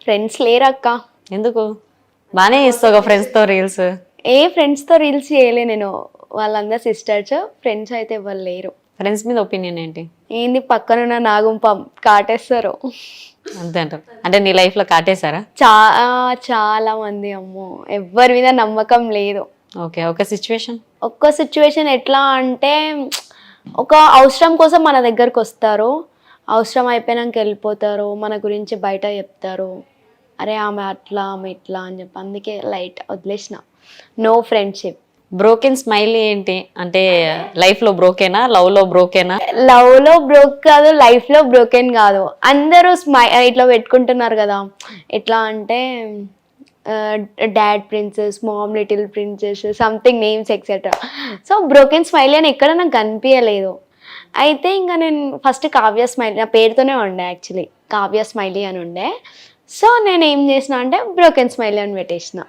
Friends లేరక్క. ఎందుకు? బానే చేస్తావు ఫ్రెండ్స్తో రీల్స్. ఫ్రెండ్స్తో రీల్స్ చేయలే నేను. వాళ్ళందరూ సిస్టర్స్, ఫ్రెండ్స్ అయితే ఎవరు లేరు. ఫ్రెండ్స్ మీద ఒపీనియన్ ఏంటి? ఏంది పక్కనున్న నాగుంపం కాటేస్తారు. అంతే అంటారు. అంటే నీ లైఫ్లో కాటేశారా? చాలా మంది అమ్మో, ఎవరి మీద నమ్మకం లేదు. ఓకే, ఒక సిచ్యువేషన్. ఒక్క సిచ్యువేషన్ ఎట్లా అంటే, ఒక అవసరం కోసం మన దగ్గరకు వస్తారు, అవసరం అయిపోయినాక వెళ్ళిపోతారు, మన గురించి బయట చెప్తారు, అరే ఆమె అట్లా ఆమె ఇట్లా అని చెప్పి, అందుకే లైట్ వదిలేసిన. No friendship. బ్రోకెన్ స్మైలీ ఏంటి అంటే, లైఫ్లో బ్రోకేనా, లవ్లో బ్రోకేనా? లవ్లో బ్రోక్ కాదు, లైఫ్లో బ్రోకెన్ కాదు. అందరూ ఇట్లా పెట్టుకుంటున్నారు కదా, ఎట్లా అంటే dad princess, mom little princess, something names etcetera. So broken smiley అని ఎక్కడ నాకు కనిపించలేదు. అయితే ఇంకా నేను ఫస్ట్ కావ్య స్మైలీ, నా పేరుతోనే ఉండే యాక్చువల్లీ, కావ్య స్మైలీ అని ఉండే. సో నేను ఏం చేసిన అంటే బ్రోకెన్ స్మైలీ అని పెట్టేసిన.